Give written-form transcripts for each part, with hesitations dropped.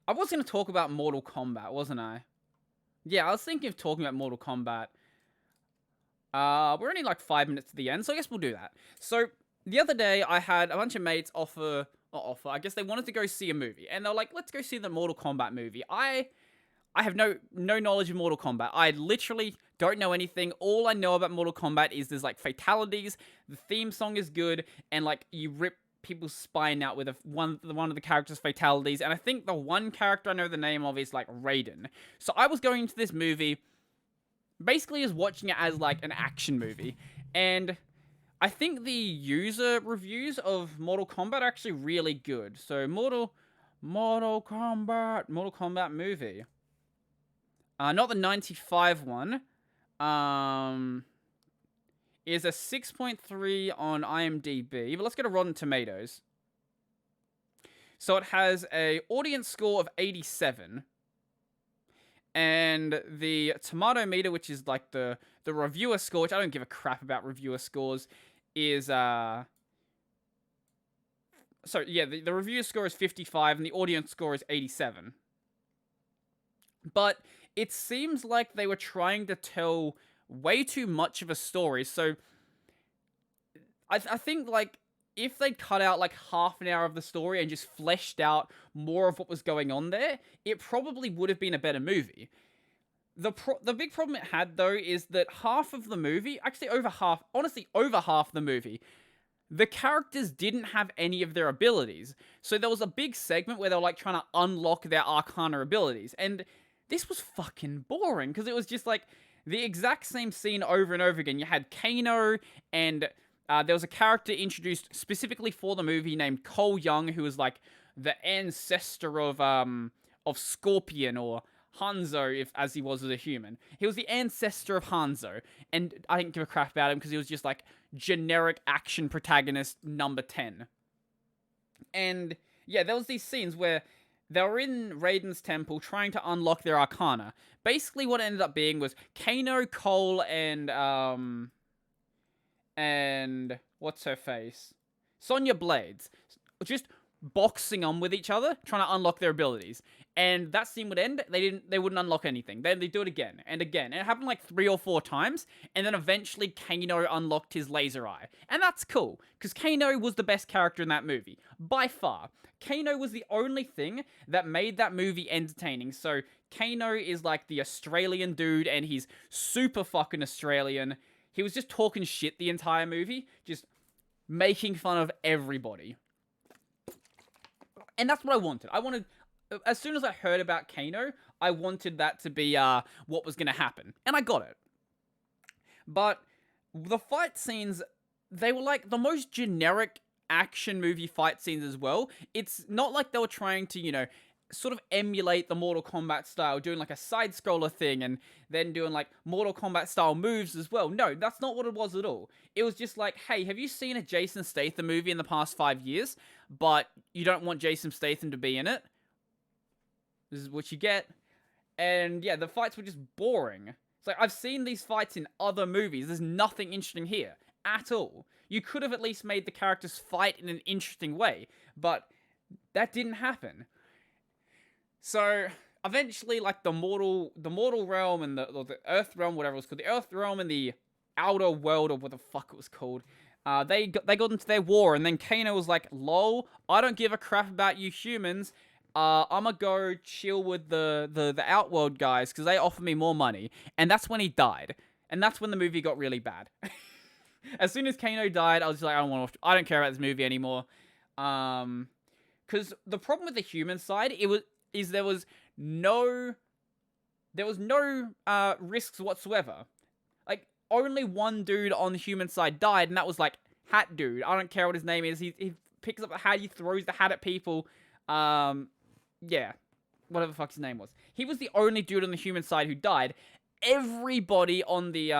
I was going to talk about Mortal Kombat, wasn't I? Yeah, I was thinking of talking about Mortal Kombat. We're only like 5 minutes to the end, so I guess we'll do that. So the other day, I had a bunch of mates offer. I guess they wanted to go see a movie, and they're like, "Let's go see the Mortal Kombat movie." I have no knowledge of Mortal Kombat. I literally don't know anything. All I know about Mortal Kombat is there's like fatalities. The theme song is good, and like you rip people's spine out with one of the characters' fatalities. And I think the one character I know the name of is like Raiden. So I was going to this movie basically just watching it as like an action movie, and I think the user reviews of Mortal Kombat are actually really good. So Mortal Kombat movie. Not the 95 one. Is a 6.3 on IMDb, but let's go to Rotten Tomatoes. So it has a audience score of 87. And the tomato meter, which is like the reviewer score, which I don't give a crap about reviewer scores, is the reviewer score is 55 and the audience score is 87. But it seems like they were trying to tell way too much of a story. So I think like if they cut out like half an hour of the story and just fleshed out more of what was going on there, it probably would have been a better movie. The big problem it had though is that half of the movie, actually over half the movie, the characters didn't have any of their abilities. So there was a big segment where they were like trying to unlock their Arcana abilities, and this was fucking boring because it was just like the exact same scene over and over again. You had Kano, and there was a character introduced specifically for the movie named Cole Young, who was like the ancestor of Scorpion or Hanzo, as he was as a human. He was the ancestor of Hanzo, and I didn't give a crap about him because he was just like generic action protagonist number 10. And yeah, there was these scenes where they were in Raiden's temple trying to unlock their Arcana. Basically, what it ended up being was Kano, Cole, and what's her face? Sonya Blades. Just boxing on with each other, trying to unlock their abilities. And that scene would end, they wouldn't unlock anything. Then they'd do it again and again. And it happened like 3 or 4 times, and then eventually Kano unlocked his laser eye. And that's cool, because Kano was the best character in that movie. By far. Kano was the only thing that made that movie entertaining. So, Kano is like the Australian dude, and he's super fucking Australian. He was just talking shit the entire movie, just making fun of everybody. And that's what I wanted. As soon as I heard about Kano, I wanted that to be what was going to happen. And I got it. But the fight scenes, they were like the most generic action movie fight scenes as well. It's not like they were trying to, sort of emulate the Mortal Kombat style, doing like a side-scroller thing and then doing like Mortal Kombat style moves as well. No, that's not what it was at all. It was just like, hey, have you seen a Jason Statham movie in the past 5 years, but you don't want Jason Statham to be in it? This is what you get. And yeah, the fights were just boring. It's like, I've seen these fights in other movies. There's nothing interesting here at all. You could have at least made the characters fight in an interesting way, but that didn't happen. So eventually, like the mortal realm and the Earth realm, whatever it was called, the Earth realm and the outer world, or what the fuck it was called, they got into their war, and then Kano was like, "Lol, I don't give a crap about you humans. I'ma go chill with the Outworld guys because they offer me more money." And that's when he died, and that's when the movie got really bad. As soon as Kano died, I was just like, I don't care about this movie anymore. Because the problem with the human side, there was no risks whatsoever. Like, only one dude on the human side died, and that was like Hat Dude. I don't care what his name is. He picks up the hat, he throws the hat at people. Yeah, whatever the fuck his name was. He was the only dude on the human side who died. Everybody on the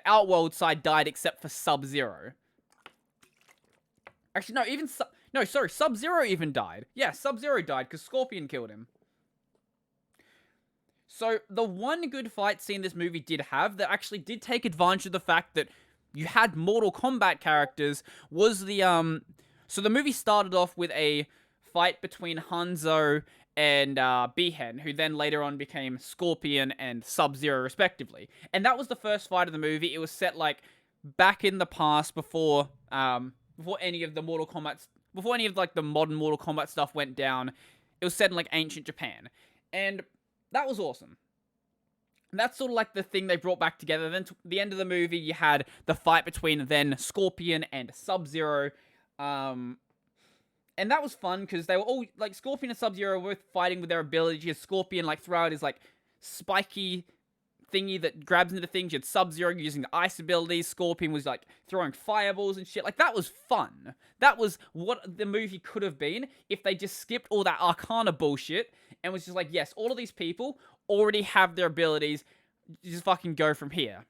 Outworld side died except for Sub-Zero. Actually, no, Sub-Zero even died. Yeah, Sub-Zero died because Scorpion killed him. So, the one good fight scene this movie did have that actually did take advantage of the fact that you had Mortal Kombat characters was the So the movie started off with a fight between Hanzo and Behen, who then later on became Scorpion and Sub-Zero respectively. And that was the first fight of the movie. It was set like back in the past before before any of the Mortal Kombat, before any of like the modern Mortal Kombat stuff went down. It was set in like ancient Japan. And that was awesome. And that's sort of like the thing they brought back together. Then to the end of the movie, you had the fight between then Scorpion and Sub-Zero. And that was fun because they were all like Scorpion and Sub-Zero were fighting with their abilities. Scorpion like throw out his like spiky thingy that grabs into things. You had Sub-Zero using the ice abilities. Scorpion was like throwing fireballs and shit. Like that was fun. That was what the movie could have been if they just skipped all that Arcana bullshit and was just like, yes, all of these people already have their abilities. Just fucking go from here.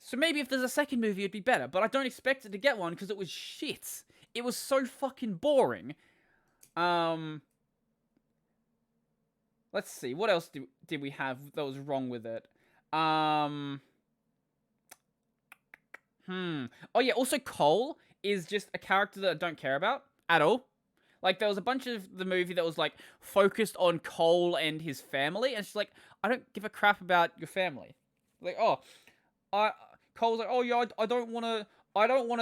So maybe if there's a second movie, it'd be better. But I don't expect it to get one because it was shit. It was so fucking boring. Let's see. What else did we have that was wrong with it? Oh yeah, also Cole is just a character that I don't care about at all. Like, there was a bunch of the movie that was, like, focused on Cole and his family, and it's like, I don't give a crap about your family. Like, Cole's like, oh yeah, I don't want to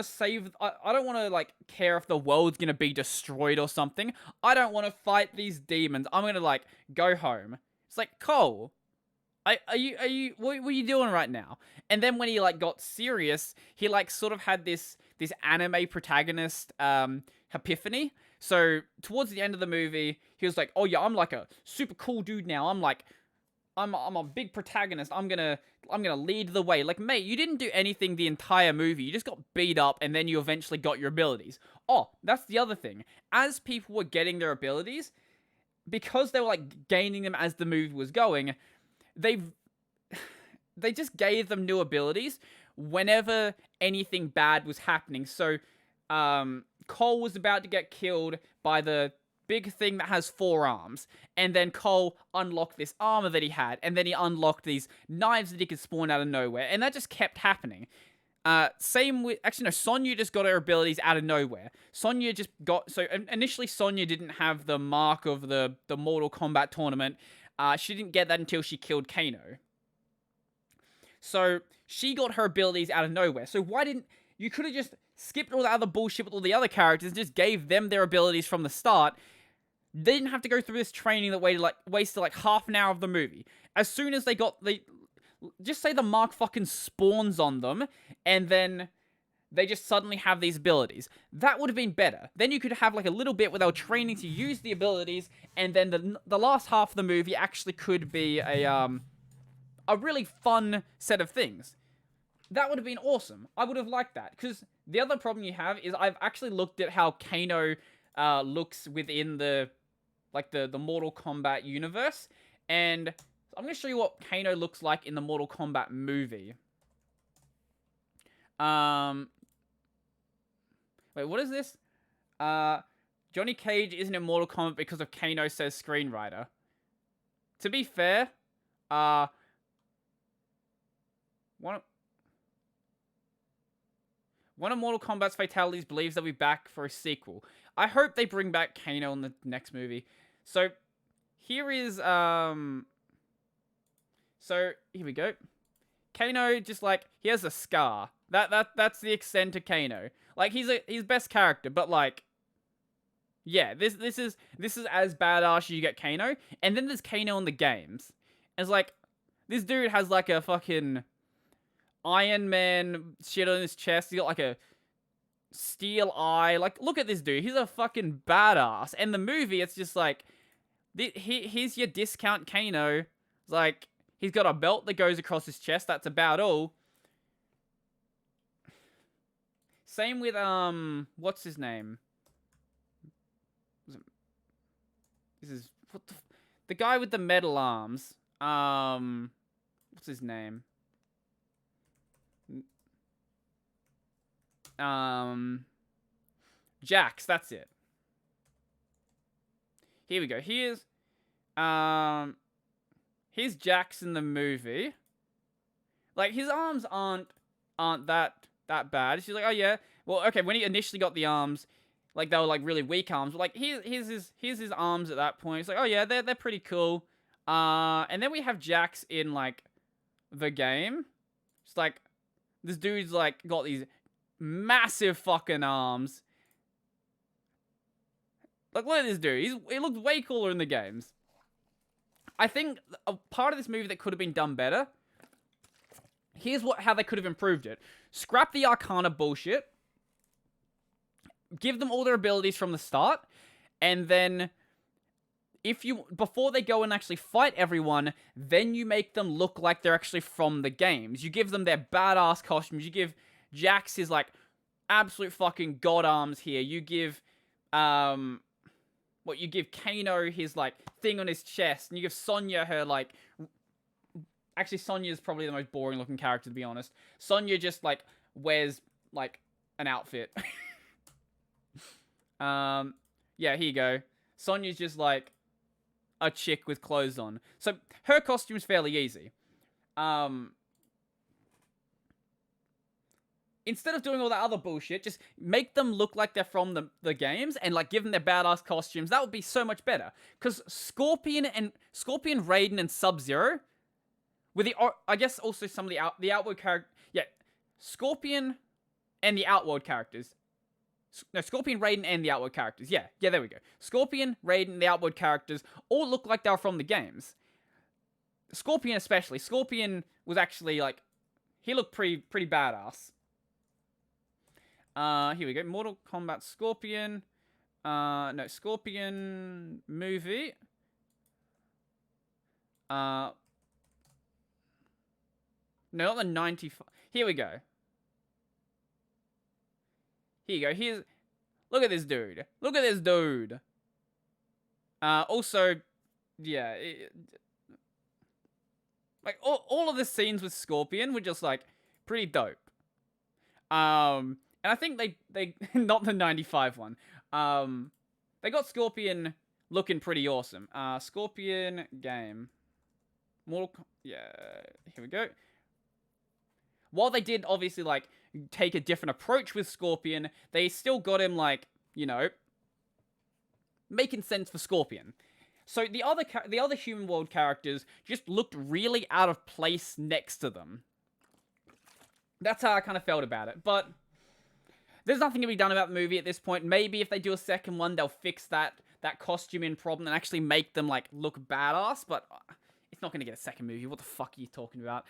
save, I don't want to, like, care if the world's gonna be destroyed or something. I don't want to fight these demons. I'm gonna, like, go home. It's like, Cole, what are you doing right now? And then when he, like, got serious, he, like, sort of had this anime protagonist, epiphany. So, towards the end of the movie, he was like, oh yeah, I'm, like, a super cool dude now. I'm a big protagonist. I'm gonna lead the way. Like, mate, you didn't do anything the entire movie. You just got beat up, and then you eventually got your abilities. Oh, that's the other thing. As people were getting their abilities, because they were, like, gaining them as the movie was going, they just gave them new abilities whenever anything bad was happening. So, Cole was about to get killed by the big thing that has 4 arms, and then Cole unlocked this armor that he had, and then he unlocked these knives that he could spawn out of nowhere, and that just kept happening. Same with, actually no, Sonya just got her abilities out of nowhere. Sonya just got, so initially Sonya didn't have the mark of the Mortal Kombat tournament. She didn't get that until she killed Kano. So, she got her abilities out of nowhere. So why didn't, you could have just skipped all the other bullshit with all the other characters and just gave them their abilities from the start. They didn't have to go through this training that wasted like half an hour of the movie. As soon as they got just say the mark fucking spawns on them, and then they just suddenly have these abilities. That would have been better. Then you could have like a little bit where they were training to use the abilities, and then the last half of the movie actually could be a really fun set of things. That would have been awesome. I would have liked that. Because the other problem you have is I've actually looked at how Kano looks within the Mortal Kombat universe. And I'm going to show you what Kano looks like in the Mortal Kombat movie. Wait, what is this? Johnny Cage isn't in Mortal Kombat because of Kano, says screenwriter. To be fair, one of Mortal Kombat's fatalities believes they'll be back for a sequel. I hope they bring back Kano in the next movie. So, here is, so, here we go. Kano just, like, he has a scar. That's the extent of Kano. Like, he's best character, but, like, yeah, this is as badass as you get Kano. And then there's Kano in the games. And it's like, this dude has, like, a fucking Iron Man shit on his chest. He got like a steel eye. Like, look at this dude. He's a fucking badass. And the movie, it's just like, here's your discount Kano. It's like, he's got a belt that goes across his chest. That's about all. Same with, what's his name? This is, what the guy with the metal arms. What's his name? Jax, that's it. Here we go. Here's Jax in the movie. Like, his arms aren't that that bad. She's like, oh yeah, well, okay, when he initially got the arms, like, they were, like, really weak arms. Like, here's his arms at that point. It's like, oh yeah, they're pretty cool. And then we have Jax in, like, the game. It's like, this dude's, like, got these massive fucking arms. Like, look at this dude. He looks way cooler in the games. I think a part of this movie that could have been done better. Here's how they could have improved it. Scrap the Arcana bullshit. Give them all their abilities from the start. And then, before they go and actually fight everyone, then you make them look like they're actually from the games. You give them their badass costumes. You give Jax his, like, absolute fucking god arms here. You give, you give Kano his, like, thing on his chest. And you give Sonya her, like... Actually, Sonya's probably the most boring looking character, to be honest. Sonya just, like, wears, like, an outfit. Yeah, here you go. Sonya's just, like, a chick with clothes on. So, her costume's fairly easy. Instead of doing all that other bullshit, just make them look like they're from the games and, like, give them their badass costumes. That would be so much better. Because Scorpion, Raiden, and Sub-Zero, with I guess also some of the Outworld character, yeah, Scorpion and the Outworld characters. No, Scorpion, Raiden, and the Outworld characters. Yeah, there we go. Scorpion, Raiden, the Outworld characters all look like they were from the games. Scorpion especially. Scorpion was actually, like, he looked pretty badass. Here we go. Mortal Kombat Scorpion. No, Scorpion movie. No, not the 95. Here we go. Here you go. Look at this dude. Look at this dude. Also, yeah. Like, all of the scenes with Scorpion were just, like, pretty dope. And I think they not the 95 one. They got Scorpion looking pretty awesome. Scorpion game. Yeah, here we go. While they did obviously, like, take a different approach with Scorpion, they still got him, like, you know, making sense for Scorpion. So the other human world characters just looked really out of place next to them. That's how I kind of felt about it. But there's nothing to be done about the movie at this point. Maybe if they do a second one, they'll fix that costuming problem and actually make them, like, look badass. But it's not going to get a second movie. What the fuck are you talking about?